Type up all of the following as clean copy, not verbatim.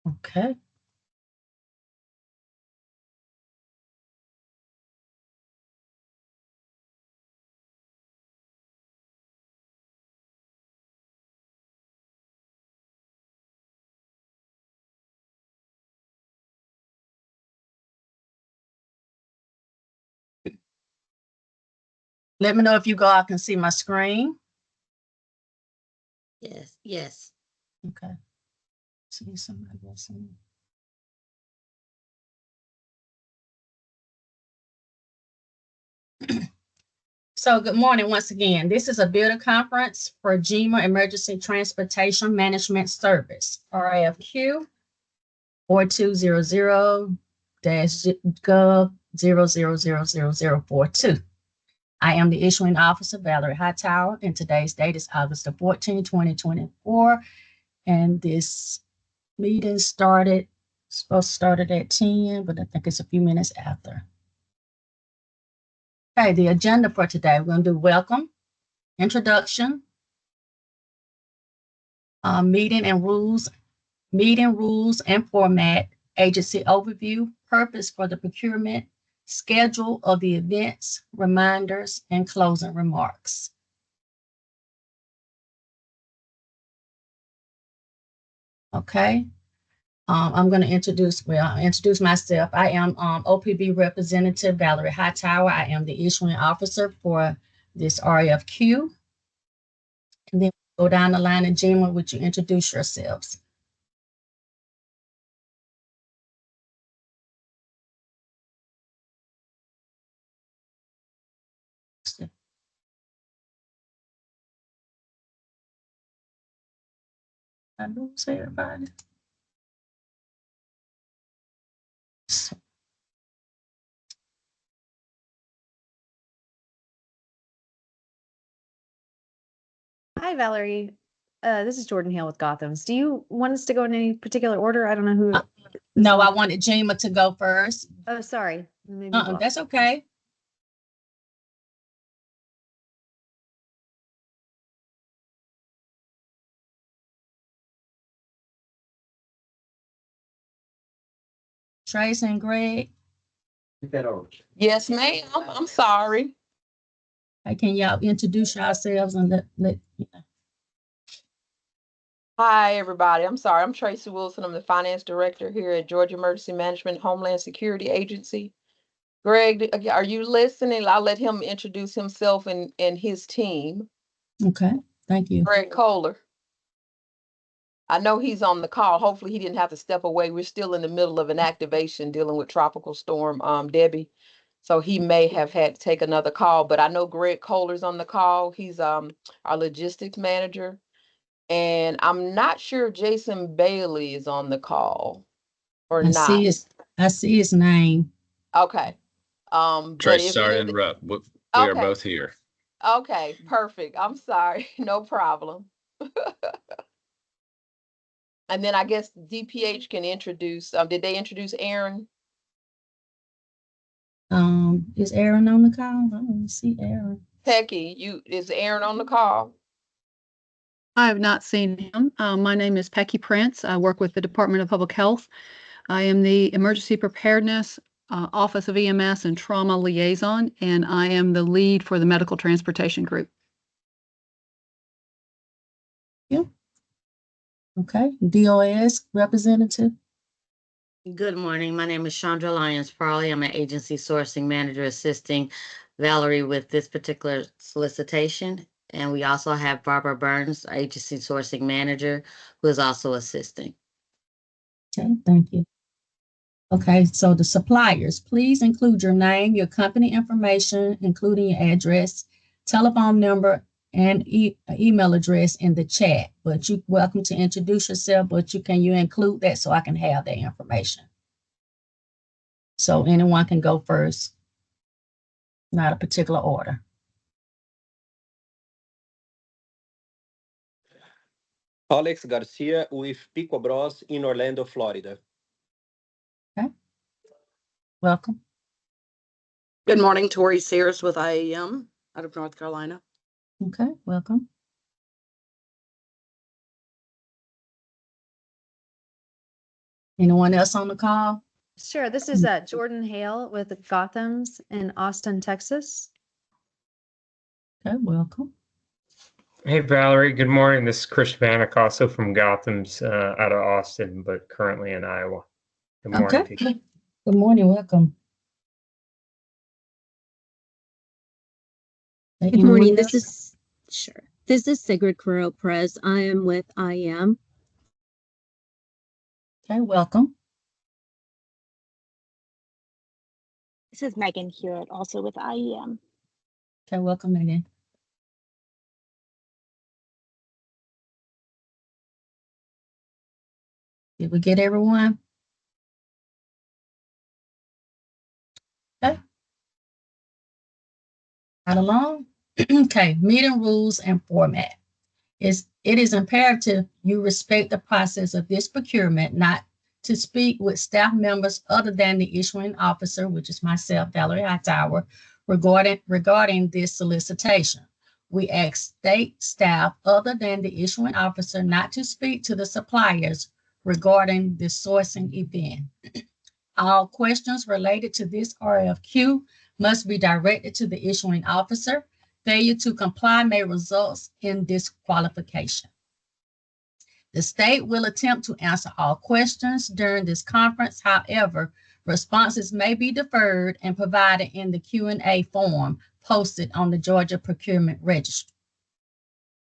Okay. Let me know if you go out and see my screen. Yes, yes. Okay. See somebody else. So good morning once again. This is a builder conference for GEMA Emergency Transportation Management Service, RFQ 4200-gov0000042. I am the issuing officer, Valerie Hightower, and today's date is August the 14th, 2024. And this meeting supposed to start at 10, but I think it's a few minutes after. Okay, the agenda for today, we're going to do welcome, introduction, meeting rules and format, agency overview, purpose for the procurement, schedule of the events, reminders, and closing remarks. Okay. I'm going to introduce myself. I am OPB representative Valerie Hightower. I am the issuing officer for this RFQ. And then go down the line, and GEMA, would you introduce yourselves? I lose everybody. Hi, Valerie. This is Jordan Hale with Gotham's. Do you want us to go in any particular order? I don't know who. No, I wanted GEMA to go first. Oh, sorry. Maybe That's okay. Trace and Greg. Yes, ma'am. I'm sorry. Hey, can y'all introduce yourselves and let you know? Hi, everybody. I'm sorry. I'm Tracy Wilson. I'm the finance director here at Georgia Emergency Management Homeland Security Agency. Greg, are you listening? I'll let him introduce himself and his team. Okay, thank you. Greg Kohler. I know he's on the call. Hopefully he didn't have to step away. We're still in the middle of an activation dealing with Tropical Storm Debbie. So he may have had to take another call, but I know Greg Kohler's on the call. He's our logistics manager. And I'm not sure Jason Bailey is on the call or I not. see his name. Okay. Trace, sorry to interrupt. We are both here. Okay, perfect. I'm sorry. No problem. And then I guess DPH can introduce, did they introduce Aaron? Is Aaron on the call? I don't see Aaron. Pecky, is Aaron on the call? I have not seen him. My name is Pecky Prince. I work with the Department of Public Health. I am the Emergency Preparedness Office of EMS and Trauma Liaison, and I am the lead for the Medical Transportation Group. Yeah. Okay, DOS representative. Good morning. My name is Chandra Lyons Farley. I'm an agency sourcing manager assisting Valerie with this particular solicitation. And we also have Barbara Burns, our agency sourcing manager, who is also assisting. Okay, thank you. Okay, so the suppliers, please include your name, your company information, including your address, telephone number, and email address in the chat. But you're welcome to introduce yourself, but you include that so I can have that information. So anyone can go first, not a particular order. Alex Garcia with Pico Bros in Orlando, Florida. Okay. Welcome. Good morning, Tori Sears with IAM out of North Carolina. Okay, welcome. Anyone else on the call? Sure, this is Jordan Hale with Gotham's in Austin, Texas. Okay, welcome. Hey, Valerie. Good morning. This is Chris Vanek, also from Gotham's out of Austin, but currently in Iowa. Good morning to you. Okay. Good morning. Welcome. Good morning. This is Sigrid Carrero Perez. I am with IEM. Okay, welcome. This is Megan Hewitt, also with IEM. Okay, welcome, Megan. Did we get everyone? Okay. Right along. Okay, meeting rules and format. It is imperative you respect the process of this procurement, not to speak with staff members other than the issuing officer, which is myself, Valerie Hightower, regarding this solicitation. We ask state staff other than the issuing officer not to speak to the suppliers regarding the sourcing event. All questions related to this RFQ must be directed to the issuing officer. Failure to comply may result in disqualification. The state will attempt to answer all questions during this conference. However, responses may be deferred and provided in the Q&A form posted on the Georgia Procurement Registry.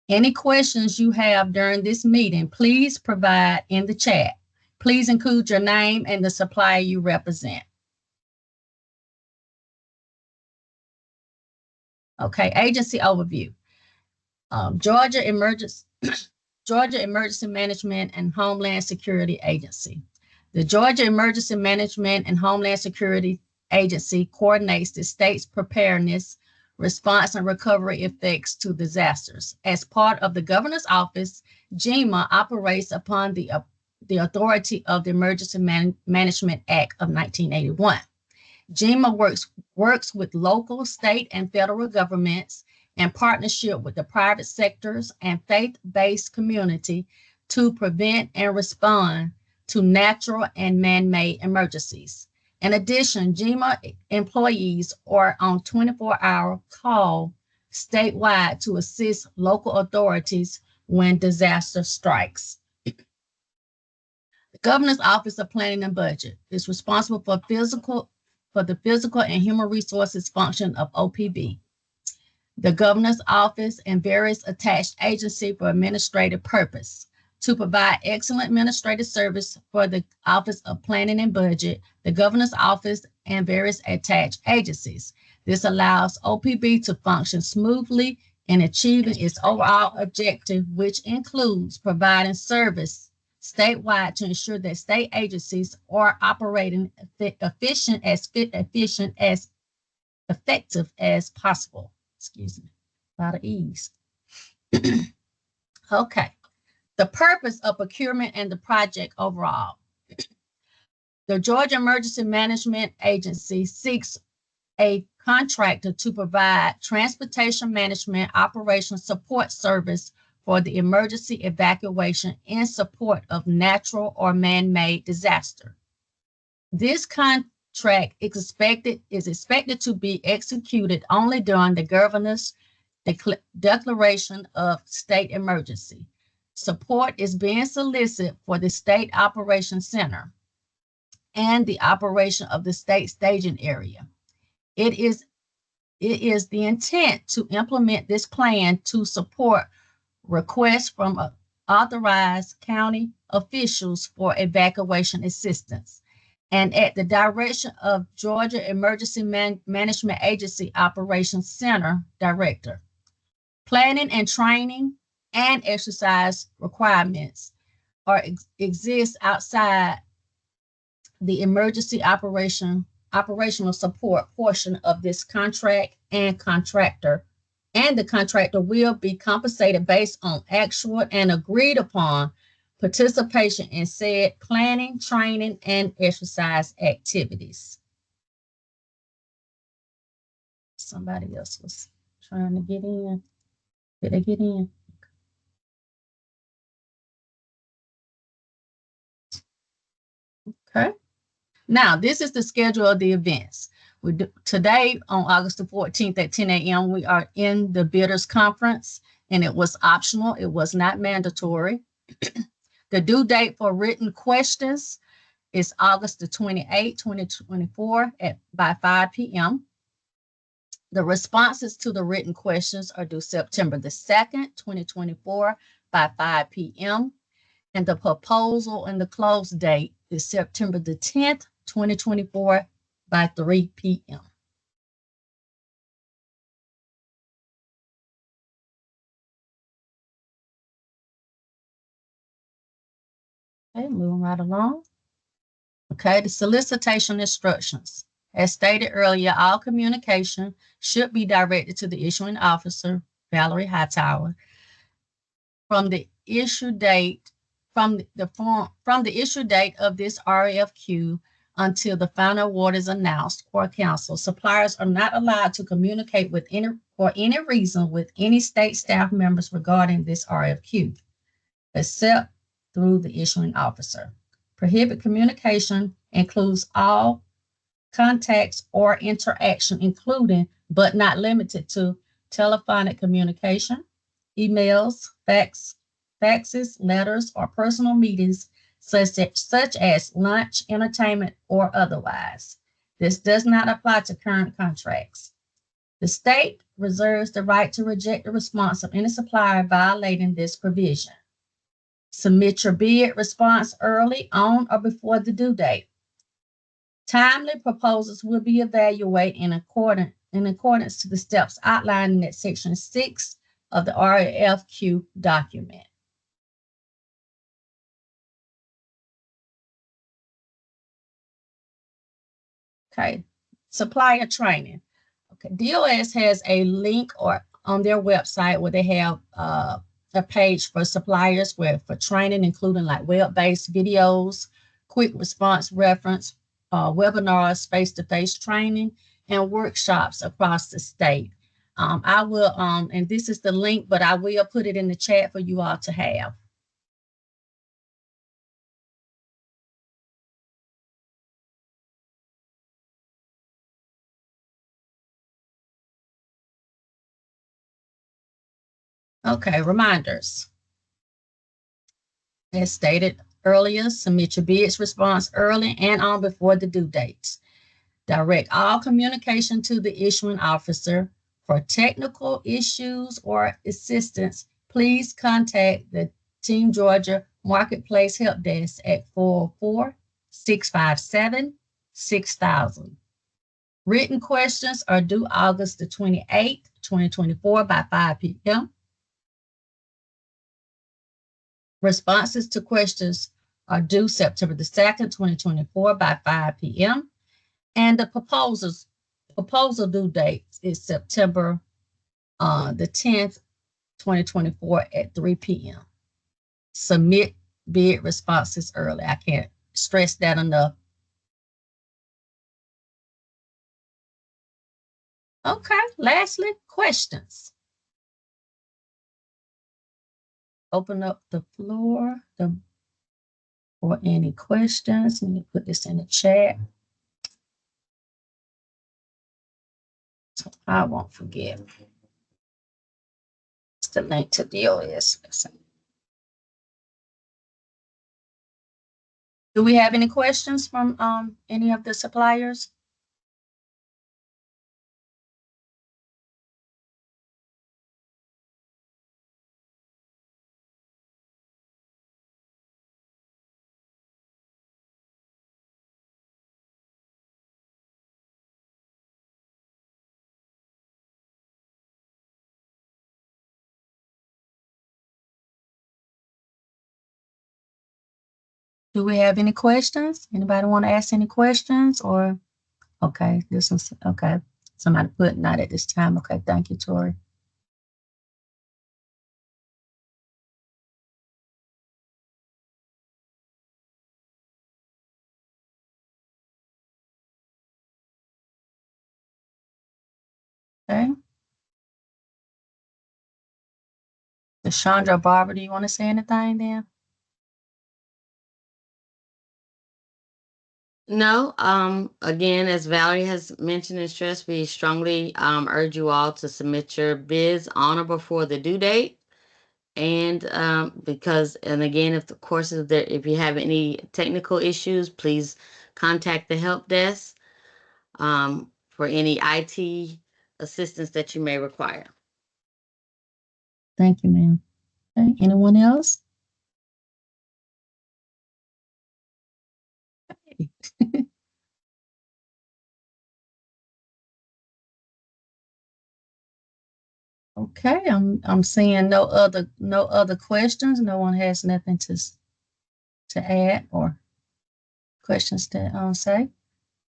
Any questions you have during this meeting, please provide in the chat. Please include your name and the supplier you represent. Okay, agency overview. Georgia Emergency Management and Homeland Security Agency. The Georgia Emergency Management and Homeland Security Agency coordinates the state's preparedness, response, and recovery effects to disasters. As part of the governor's office, GEMA operates upon the authority of the Emergency Management Act of 1981. GEMA works with local, state, and federal governments in partnership with the private sectors and faith-based community to prevent and respond to natural and man-made emergencies. In addition, GEMA employees are on 24-hour call statewide to assist local authorities when disaster strikes. The Governor's Office of Planning and Budget is responsible for the physical and human resources function of OPB. The Governor's Office and various attached agencies for administrative purpose. To provide excellent administrative service for the Office of Planning and Budget, the Governor's Office and various attached agencies. This allows OPB to function smoothly in achieving its overall objective, which includes providing service statewide to ensure that state agencies are operating effective as possible. Excuse me, a lot of ease. Okay, the purpose of procurement and the project overall. The Georgia Emergency Management Agency seeks a contractor to provide transportation management operation support service for the emergency evacuation in support of natural or man-made disaster. This contract is expected to be executed only during the governor's declaration of state emergency. Support is being solicited for the State Operations Center and the operation of the state staging area. It is the intent to implement this plan to support requests from authorized county officials for evacuation assistance, and at the direction of Georgia Emergency Management Agency Operations Center Director. Planning and training and exercise requirements exist outside the emergency operational support portion of this contract, and the contractor will be compensated based on actual and agreed upon participation in said planning, training, and exercise activities. Somebody else was trying to get in. Did they get in? Okay. Now, this is the schedule of the events. Today, on August the 14th at 10 a.m., we are in the bidders conference, and it was optional. It was not mandatory. The due date for written questions is August the 28th, 2024 by 5 p.m. The responses to the written questions are due September the 2nd, 2024 by 5 p.m. And the proposal and the close date is September the 10th, 2024 by 3 p.m. Okay, moving right along. Okay, the solicitation instructions. As stated earlier, all communication should be directed to the issuing officer, Valerie Hightower, from the issue date from the issue date of this RFQ until the final award is announced or canceled. Suppliers are not allowed to communicate with for any reason with any state staff members regarding this RFQ, except through the issuing officer. Prohibit communication includes all contacts or interaction, including but not limited to telephonic communication, emails, faxes, letters, or personal meetings such as lunch, entertainment, or otherwise. This does not apply to current contracts. The state reserves the right to reject the response of any supplier violating this provision. Submit your bid response early, on or before the due date. Timely proposals will be evaluated in accordance to the steps outlined in section 6 of the RFQ document. Okay, supplier training. Okay, DOS has a link on their website where they have a page for suppliers for training, including like web-based videos, quick response reference, webinars, face-to-face training, and workshops across the state. I will, and this is the link, but I will put it in the chat for you all to have. Okay, reminders. As stated earlier, submit your bids response early and on before the due dates. Direct all communication to the issuing officer. For technical issues or assistance, please contact the Team Georgia Marketplace Help Desk at 404-657-6000. Written questions are due August the 28th, 2024 by 5 p.m. Responses to questions are due September the 2nd, 2024 by 5 p.m. And the proposal due date is September the 10th, 2024 at 3 p.m. Submit bid responses early. I can't stress that enough. Okay, lastly, questions. Open up the floor for any questions. Let me put this in the chat so I won't forget. It's the link to DOS. Do we have any questions from any of the suppliers? Do we have any questions? Anybody want to ask any questions or, okay, this is, okay. Somebody put not at this time. Okay, thank you, Tori. Okay. Chandra Barber, do you want to say anything then? No, again, as Valerie has mentioned and stressed, we strongly urge you all to submit your bids on or before the due date. And and again, if the course is there, if you have any technical issues, please contact the help desk for any IT assistance that you may require. Thank you, ma'am. Okay, anyone else? Okay, I'm seeing no other questions. No one has nothing to add or questions to say.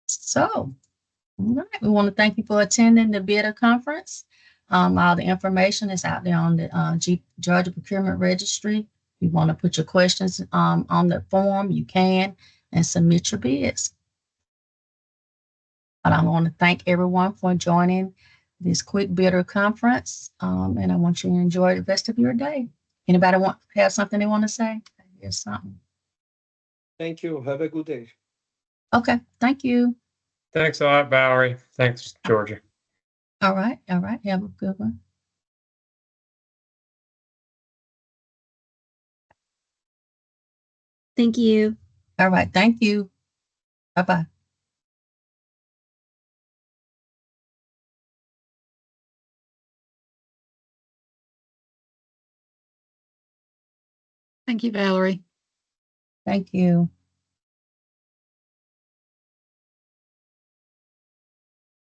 So, all right, we want to thank you for attending the bidder conference. All the information is out there on the Georgia Procurement Registry. If you want to put your questions on the form, you can, and submit your bids. But I want to thank everyone for joining this quick bidder conference, and I want you to enjoy the rest of your day. Anybody have something they want to say? Here's something. Thank you. Have a good day. Okay, thank you. Thanks a lot, Valerie. Thanks, Georgia. All right. Have a good one. Thank you. All right, thank you. Bye-bye. Thank you, Valerie. Thank you.